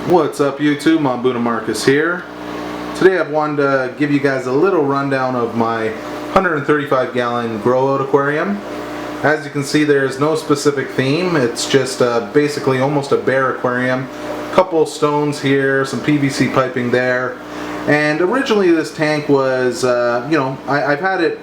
What's up YouTube, Botia here. Today I wanted to give you guys a little rundown of my 135 gallon grow out aquarium. As you can see, there's no specific theme. It's just basically almost a bare aquarium. A couple stones here, some PVC piping there. And originally this tank was, I've had it,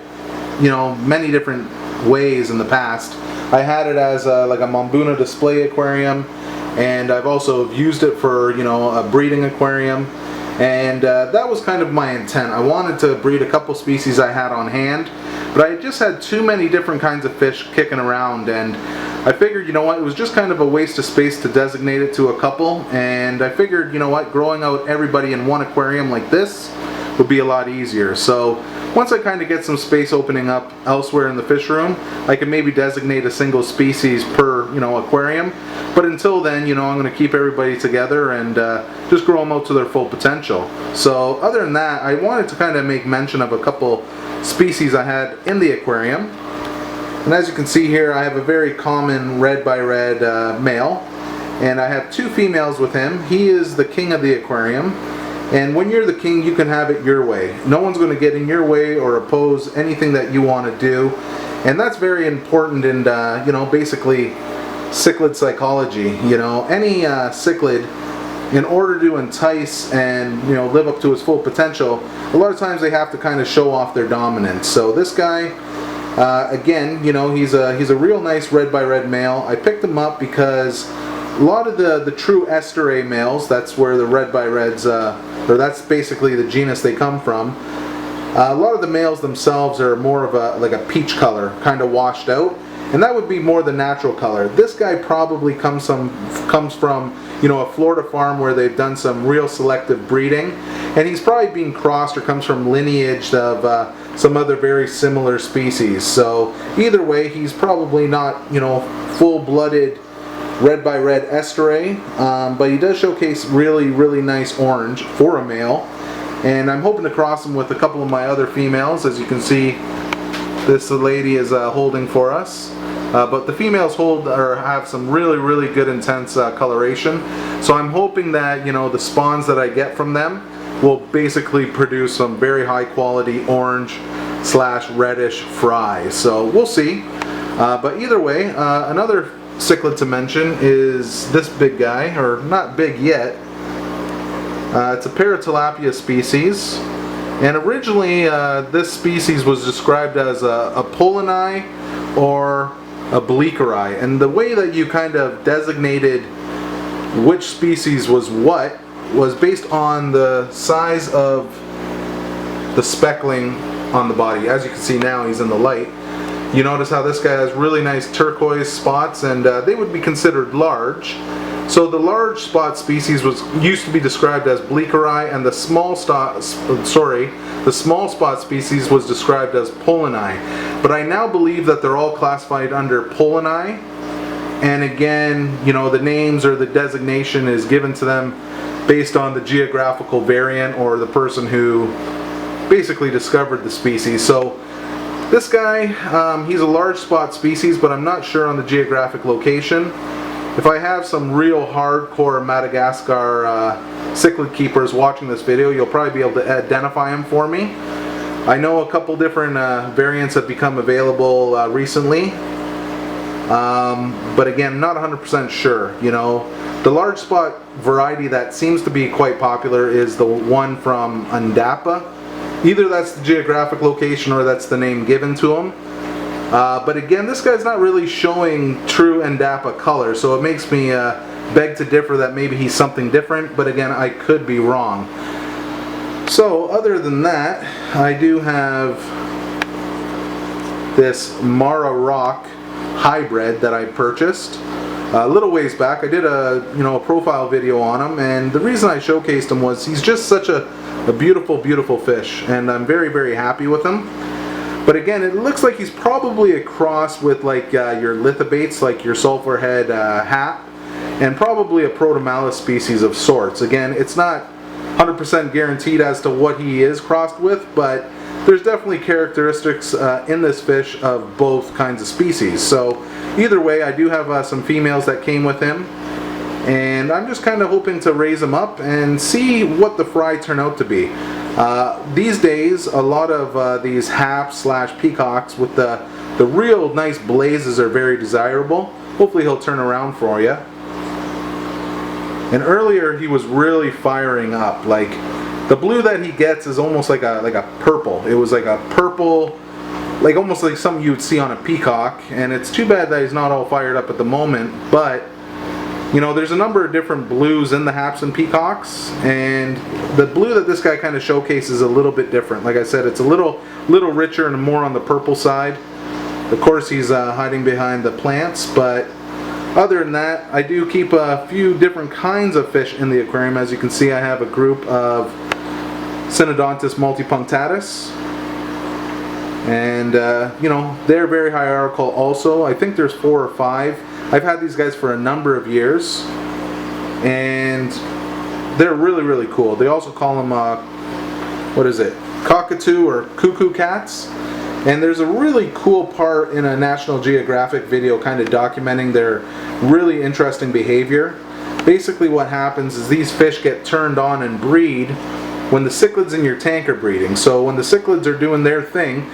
many different ways in the past. I had it as like a Botia display aquarium. And I've also used it for, a breeding aquarium. And that was kind of my intent. I wanted to breed a couple species I had on hand, but I just had too many different kinds of fish kicking around, and I figured, it was just kind of a waste of space to designate it to a couple, and I figured, growing out everybody in one aquarium like this would be a lot easier. So once I kind of get some space opening up elsewhere in the fish room, I can maybe designate a single species per, aquarium. But until then, I'm going to keep everybody together and just grow them out to their full potential. So other than that, I wanted to kind of make mention of a couple species I had in the aquarium. And as you can see here, I have a very common red by red male, and I have two females with him. He is the king of the aquarium. And when you're the king, you can have it your way. No one's going to get in your way or oppose anything that you want to do. And that's very important in, basically cichlid psychology. Any cichlid, in order to entice and, live up to his full potential, a lot of times they have to kind of show off their dominance. So this guy, again, he's a real nice red by red male. I picked him up because a lot of the true Estuary males, that's where the red by reds, or that's basically the genus they come from. A lot of the males themselves are more of like a peach color, kind of washed out, and that would be more the natural color. This guy probably comes from a Florida farm where they've done some real selective breeding, and he's probably being crossed or comes from lineage of some other very similar species. So either way, he's probably not full-blooded red by red Estuary, but he does showcase really nice orange for a male, and I'm hoping to cross him with a couple of my other females. As you can see, this lady is holding for us, but the females have some really good intense coloration, so I'm hoping that the spawns that I get from them will basically produce some very high quality orange / reddish fry. So we'll see, but either way, another cichlid to mention is this big guy, or not big yet. It's a Paratilapia species, and originally this species was described as a pollini or a bleakeri, and the way that you kind of designated which species was what was based on the size of the speckling on the body. As you can see now, he's in the light. You notice how this guy has really nice turquoise spots, and they would be considered large. So the large spot species used to be described as bleakeri, and the small spot species was described as pollini. But I now believe that they're all classified under pollini, and again, the names or the designation is given to them based on the geographical variant or the person who basically discovered the species. So this guy, he's a large spot species, but I'm not sure on the geographic location. If I have some real hardcore Madagascar cichlid keepers watching this video, you'll probably be able to identify him for me. I know a couple different variants have become available recently, but again, not 100% sure. The large spot variety that seems to be quite popular is the one from Andapa. Either that's the geographic location or that's the name given to him. But again, this guy's not really showing true Andapa color, so it makes me beg to differ that maybe he's something different, but again, I could be wrong. So other than that, I do have this Mara Rock hybrid that I purchased a little ways back. I did a profile video on him, and the reason I showcased him was he's just such a beautiful fish, and I'm very happy with him. But again, it looks like he's probably a cross with like your lithobates, like your sulfurhead hat, and probably a Protomalus species of sorts. Again, it's not 100% guaranteed as to what he is crossed with, but there's definitely characteristics in this fish of both kinds of species. So either way, I do have some females that came with him, and I'm just kind of hoping to raise them up and see what the fry turn out to be. These days, a lot of these haps / peacocks with the real nice blazes are very desirable. Hopefully he'll turn around for you. And earlier he was really firing up. Like, the blue that he gets is almost like a purple. It was like a purple, like almost like something you would see on a peacock. And it's too bad that he's not all fired up at the moment, but you know, there's a number of different blues in the haps and peacocks, and the blue that this guy kind of showcases is a little bit different. Like I said, it's a little richer and more on the purple side. Of course, he's hiding behind the plants, but other than that, I do keep a few different kinds of fish in the aquarium. As you can see, I have a group of synodontis multipuncatus, and you know, they're very hierarchical also. I think there's 4 or 5. I've had these guys for a number of years, and they're really cool. They also call them what is it, cockatoo or cuckoo cats. And there's a really cool part in a National Geographic video kind of documenting their really interesting behavior. Basically what happens is these fish get turned on and breed when the cichlids in your tank are breeding. So when the cichlids are doing their thing,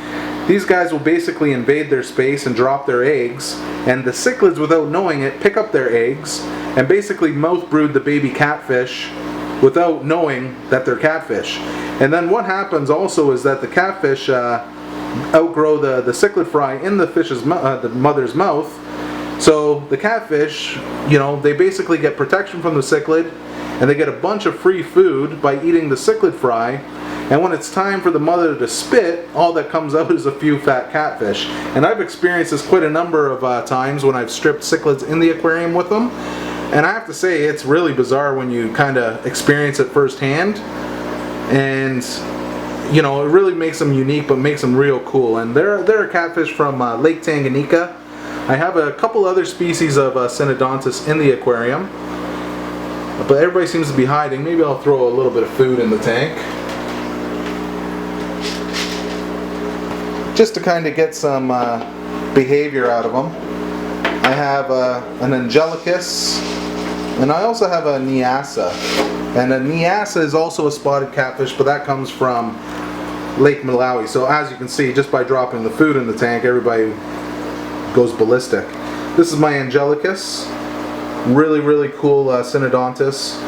these guys will basically invade their space and drop their eggs, and the cichlids, without knowing it, pick up their eggs and basically mouth brood the baby catfish without knowing that they're catfish. And then what happens also is that the catfish outgrow the cichlid fry in the fish's the mother's mouth. So the catfish, you know, they basically get protection from the cichlid, and they get a bunch of free food by eating the cichlid fry. And when it's time for the mother to spit, all that comes out is a few fat catfish. And I've experienced this quite a number of times when I've stripped cichlids in the aquarium with them. And I have to say, it's really bizarre when you kind of experience it firsthand. And you know, it really makes them unique, but makes them real cool. And they're a catfish from Lake Tanganyika. I have a couple other species of synodontis in the aquarium, but everybody seems to be hiding. Maybe I'll throw a little bit of food in the tank, just to kind of get some behavior out of them. I have an angelicus, and I also have a nyasse. And a nyasse is also a spotted catfish, but that comes from Lake Malawi. So as you can see, just by dropping the food in the tank, everybody goes ballistic. This is my angelicus. Really cool synodontis.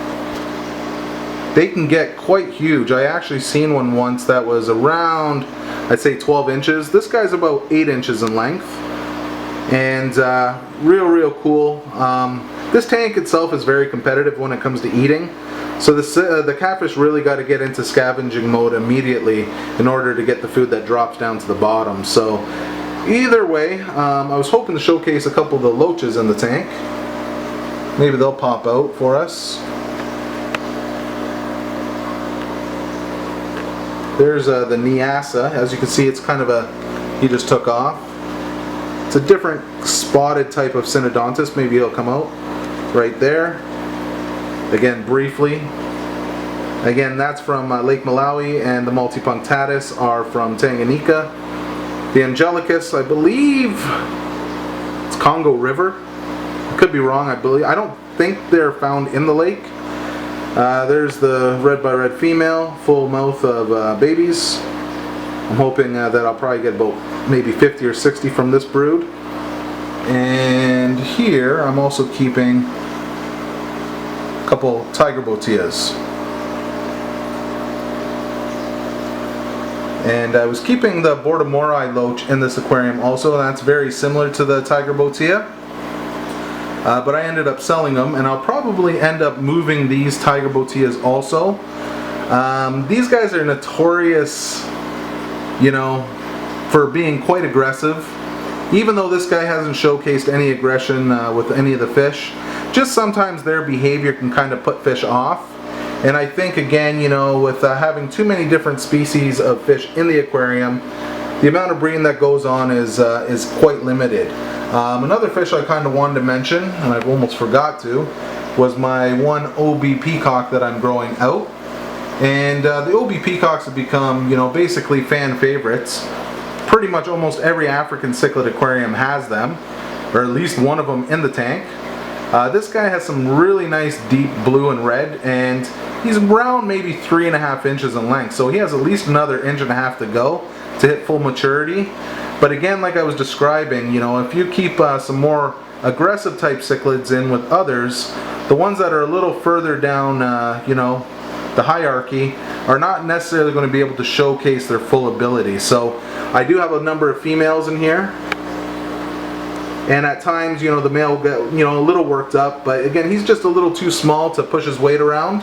They can get quite huge. I actually seen one once that was around, I'd say 12 inches. This guy's about 8 inches in length. And real cool. This tank itself is very competitive when it comes to eating. So the catfish really got to get into scavenging mode immediately in order to get the food that drops down to the bottom. So either way, I was hoping to showcase a couple of the loaches in the tank. Maybe they'll pop out for us. There's the nyasse. As you can see, it's kind of he just took off. It's a different spotted type of synodontis. Maybe he'll come out right there. Again, briefly. Again, that's from Lake Malawi, and the multipuncatus are from Tanganyika. The angelicus, I believe, it's Congo River. I could be wrong. I don't think they're found in the lake. There's the red by red female, full mouth of babies. I'm hoping that I'll probably get about maybe 50 or 60 from this brood. And here I'm also keeping a couple tiger botias. And I was keeping the Bordomori loach in this aquarium also. That's very similar to the tiger botia. But I ended up selling them, and I'll probably end up moving these tiger botias also. These guys are notorious, you know, for being quite aggressive. Even though this guy hasn't showcased any aggression with any of the fish, just sometimes their behavior can kind of put fish off. And I think, again, you know, with having too many different species of fish in the aquarium, the amount of breeding that goes on is quite limited. Another fish I kind of wanted to mention, and I've almost forgot to, was my one OB peacock that I'm growing out. And the OB peacocks have become, you know, basically fan favorites. Pretty much almost every African cichlid aquarium has them, or at least one of them in the tank. This guy has some really nice deep blue and red, and he's around maybe 3.5 inches in length, so he has at least another 1.5 inches to go to hit full maturity. But again, like I was describing, you know, if you keep some more aggressive type cichlids in with others, the ones that are a little further down, you know, the hierarchy are not necessarily going to be able to showcase their full ability. So I do have a number of females in here, and at times, you know, the male will get, you know, a little worked up, but again, he's just a little too small to push his weight around.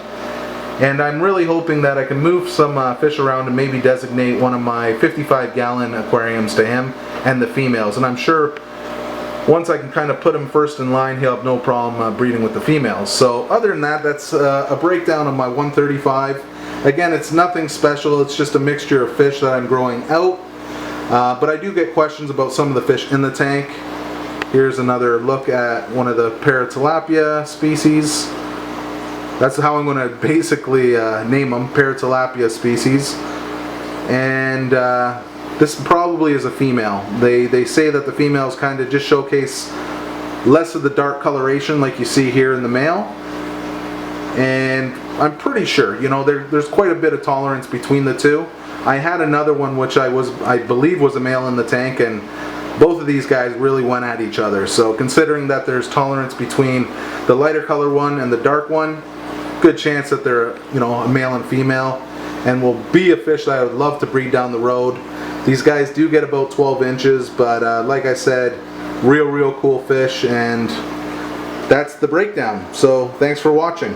And I'm really hoping that I can move some fish around and maybe designate one of my 55-gallon aquariums to him and the females. And I'm sure once I can kind of put him first in line, he'll have no problem breeding with the females. So other than that, that's a breakdown of my 135. Again, it's nothing special. It's just a mixture of fish that I'm growing out. But I do get questions about some of the fish in the tank. Here's another look at one of the Paratilapia species. That's how I'm going to basically name them, Paratilapia species. And this probably is a female. They say that the females kind of just showcase less of the dark coloration like you see here in the male. And I'm pretty sure, you know, there's quite a bit of tolerance between the two. I had another one which I believe was a male in the tank, and both of these guys really went at each other. So considering that there's tolerance between the lighter color one and the dark one, good chance that they're, you know, a male and female, and will be a fish that I would love to breed down the road. These guys do get about 12 inches, but like I said, real cool fish, and that's the breakdown. So thanks for watching.